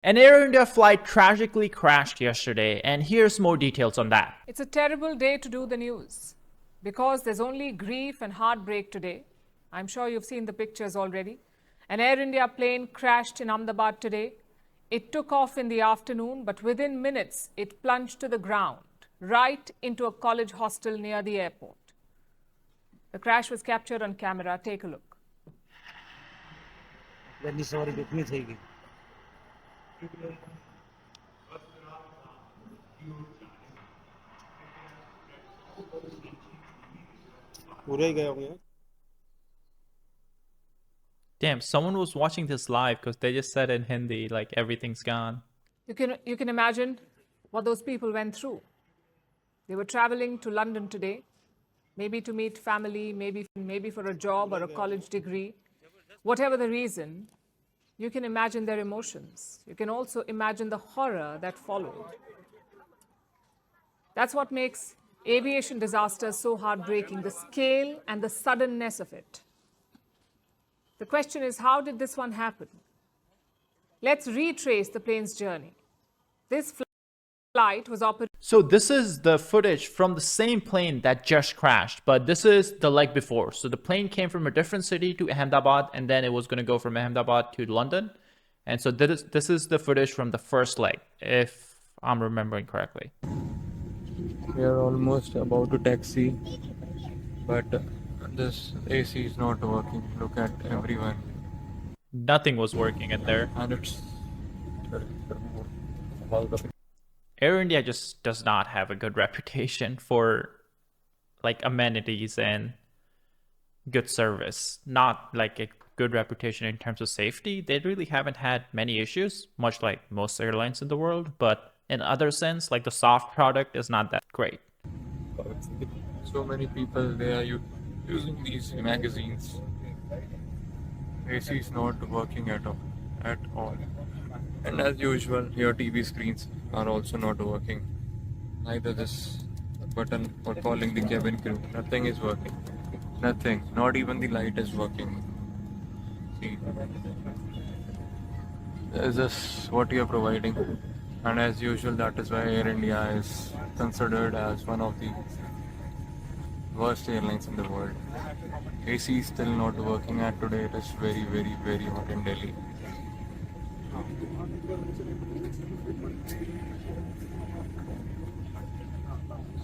An Air India flight tragically crashed yesterday, and here's more details on that. It's a terrible day to do the news because there's only grief and heartbreak today. I'm sure you've seen the pictures already. An Air India plane crashed in Ahmedabad today. It took off in the afternoon, but within minutes, it plunged to the ground, right into a college hostel near the airport. The crash was captured on camera. Take a look. Damn, someone was watching this live because they just said in Hindi, like, everything's gone. You can imagine what those people went through. They were traveling to London today, maybe to meet family, maybe for a job or a college degree. Whatever the reason, you can imagine their emotions. You can also imagine the horror that followed. That's what makes aviation disasters so heartbreaking, the scale and the suddenness of it. The question is, how did this one happen? Let's retrace the plane's journey. This flight was operated. So this is the footage from the same plane that just crashed, but this is the leg before. So the plane came from a different city to Ahmedabad, and then it was going to go from Ahmedabad to London. And so this is the footage from the first leg, if I'm remembering correctly. We are almost about to taxi, but this AC is not working. Look at everyone. Nothing was working in there. And it's Air India just does not have a good reputation for like amenities and good service. Not like a good reputation in terms of safety. They really haven't had many issues, much like most airlines in the world, but in other sense, like the soft product is not that great. so many people, they are using these magazines. AC is not working at all. And as usual, your TV screens are also not working. Neither this button for calling the cabin crew. Nothing is working. Nothing. Not even the light is working. See, this is what you are providing. And as usual, that is why Air India is considered as one of the worst airlines in the world. AC is still not working, and today it is very, very, very hot in Delhi.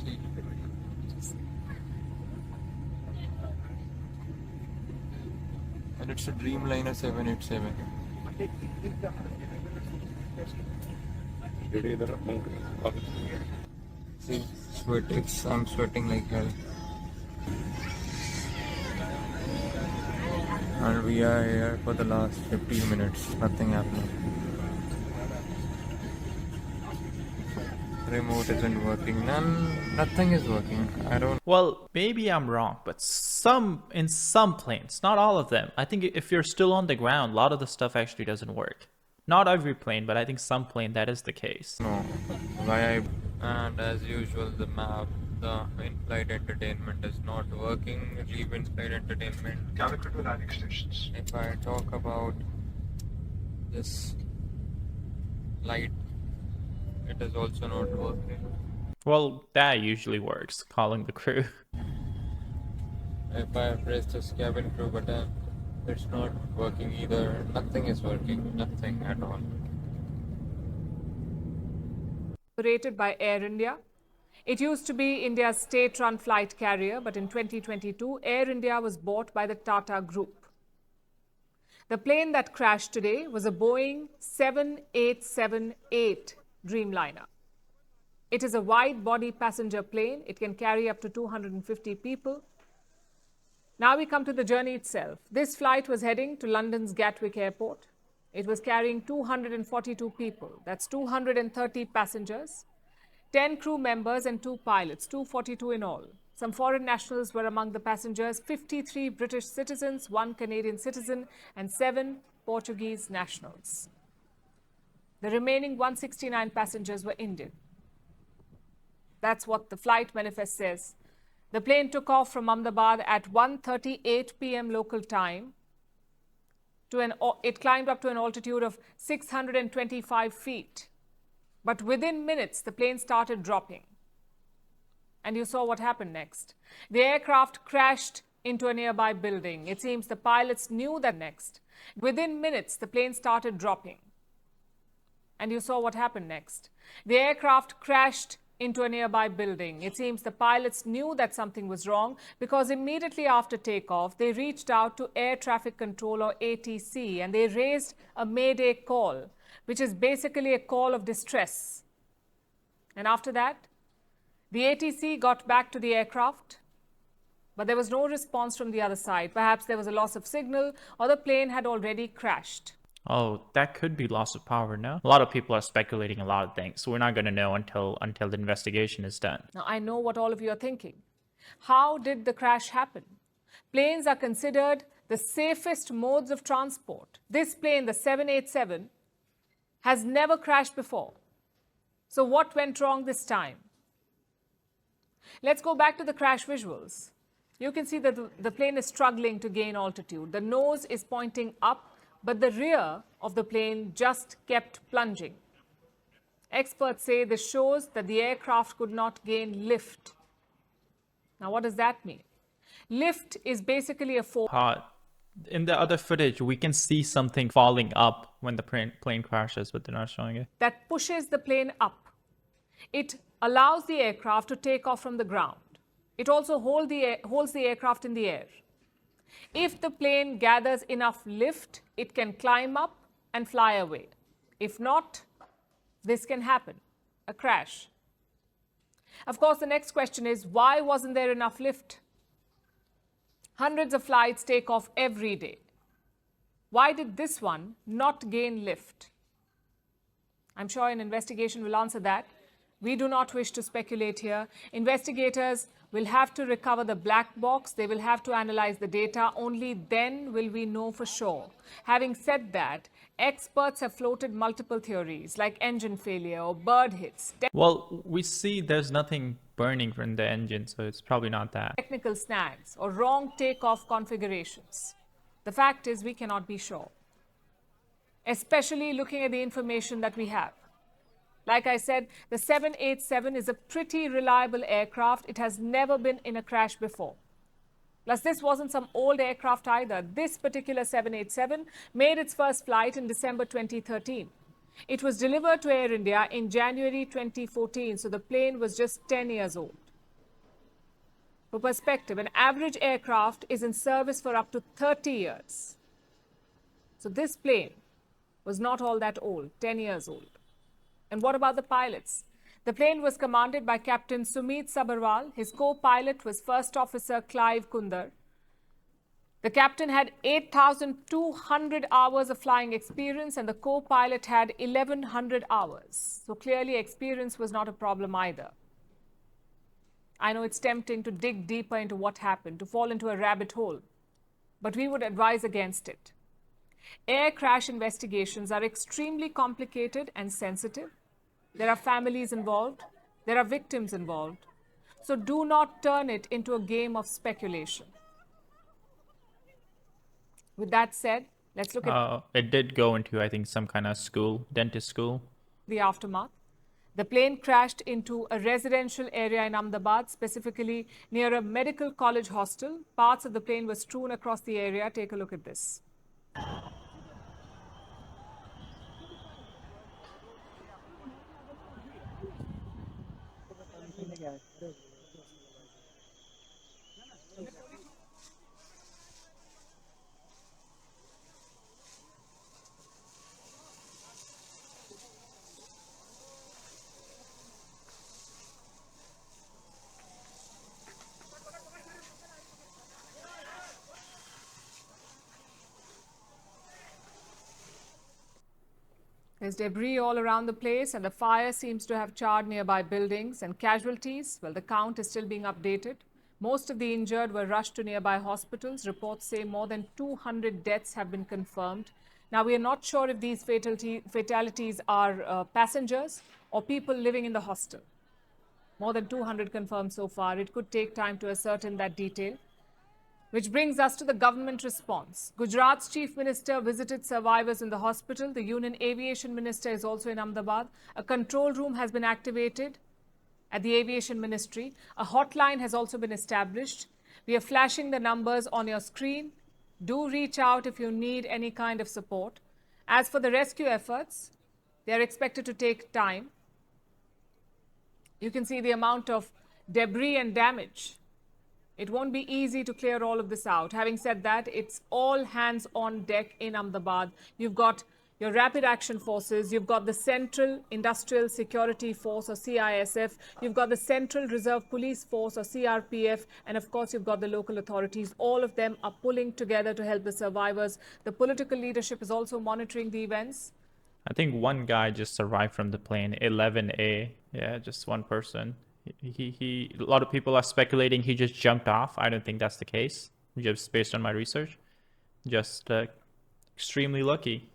See. And it's a Dreamliner 787. See, I'm sweating like hell. And we are here for the last 15 minutes, nothing happening. Remote isn't working, nothing is working. I don't. Well, maybe I'm wrong, but in some planes, not all of them. I think if you're still on the ground, a lot of the stuff actually doesn't work. Not every plane, but I think some plane that is the case. No, and as usual, the map, the in-flight entertainment is not working. Leave in-flight entertainment. If I talk about this light, it is also not working. Well, that usually works, calling the crew. If I press this cabin crew button, it's not working either. Nothing is working. Nothing at all. Operated by Air India. It used to be India's state-run flight carrier, but in 2022, Air India was bought by the Tata Group. The plane that crashed today was a Boeing 7878 Dreamliner. It is a wide-body passenger plane. It can carry up to 250 people. Now we come to the journey itself. This flight was heading to London's Gatwick Airport. It was carrying 242 people. That's 230 passengers, 10 crew members and 2 pilots, 242 in all. Some foreign nationals were among the passengers, 53 British citizens, 1 Canadian citizen, and 7 Portuguese nationals. The remaining 169 passengers were Indian. That's what the flight manifest says. The plane took off from Ahmedabad at 1:38 p.m. local time it climbed up to an altitude of 625 feet. But within minutes, the plane started dropping. And you saw what happened next. The aircraft crashed into a nearby building. It seems the pilots knew that next. Within minutes, the plane started dropping. And you saw what happened next. The aircraft crashed into a nearby building. It seems the pilots knew that something was wrong because immediately after takeoff, they reached out to Air Traffic Control, or ATC, and they raised a Mayday call, which is basically a call of distress. And after that, the ATC got back to the aircraft, but there was no response from the other side. Perhaps there was a loss of signal, or the plane had already crashed. Oh, that could be loss of power, no? A lot of people are speculating a lot of things, so we're not going to know until the investigation is done. Now, I know what all of you are thinking. How did the crash happen? Planes are considered the safest modes of transport. This plane, the 787, has never crashed before. So what went wrong this time? Let's go back to the crash visuals. You can see that the plane is struggling to gain altitude. The nose is pointing up, but the rear of the plane just kept plunging. Experts say this shows that the aircraft could not gain lift. Now, what does that mean? Lift is basically a force. In the other footage, we can see something falling up when the plane crashes, but they're not showing it. That pushes the plane up. It allows the aircraft to take off from the ground. It also holds the aircraft in the air. If the plane gathers enough lift, it can climb up and fly away. If not, this can happen, a crash. Of course, the next question is, why wasn't there enough lift? Hundreds of flights take off every day. Why did this one not gain lift? I'm sure an investigation will answer that. We do not wish to speculate here. Investigators will have to recover the black box. They will have to analyze the data. Only then will we know for sure. Having said that, experts have floated multiple theories like engine failure or bird hits. Well, we see there's nothing burning from the engine, so it's probably not that. Technical snags or wrong takeoff configurations. The fact is, we cannot be sure, especially looking at the information that we have. Like I said, the 787 is a pretty reliable aircraft. It has never been in a crash before. Plus, this wasn't some old aircraft either. This particular 787 made its first flight in December 2013. It was delivered to Air India in January 2014, so the plane was just 10 years old. For perspective, an average aircraft is in service for up to 30 years. So this plane was not all that old, 10 years old. And what about the pilots? The plane was commanded by Captain Sumit Sabharwal. His co-pilot was First Officer Clive Kundar. The captain had 8,200 hours of flying experience and the co-pilot had 1,100 hours. So clearly experience was not a problem either. I know it's tempting to dig deeper into what happened, to fall into a rabbit hole, but we would advise against it. Air crash investigations are extremely complicated and sensitive. There are families involved. There are victims involved. So do not turn it into a game of speculation. With that said, let's look at... It did go into, I think, some kind of school, dentist school. The aftermath. The plane crashed into a residential area in Ahmedabad, specifically near a medical college hostel. Parts of the plane were strewn across the area. Take a look at this. There's debris all around the place, and the fire seems to have charred nearby buildings. And casualties, well, the count is still being updated. Most of the injured were rushed to nearby hospitals. Reports say more than 200 deaths have been confirmed. Now, we are not sure if these fatalities are passengers or people living in the hostel. More than 200 confirmed so far. It could take time to ascertain that detail. Which brings us to the government response. Gujarat's chief minister visited survivors in the hospital. The Union Aviation Minister is also in Ahmedabad. A control room has been activated at the Aviation Ministry. A hotline has also been established. We are flashing the numbers on your screen. Do reach out if you need any kind of support. As for the rescue efforts, they are expected to take time. You can see the amount of debris and damage. It won't be easy to clear all of this out. Having said that, it's all hands on deck in Ahmedabad. You've got your rapid action forces, you've got the Central Industrial Security Force or CISF, you've got the Central Reserve Police Force or CRPF, and of course you've got the local authorities. All of them are pulling together to help the survivors. The political leadership is also monitoring the events. I think one guy just survived from the plane, 11A. Yeah, just one person. A lot of people are speculating he just jumped off. I don't think that's the case, just based on my research. Just extremely lucky.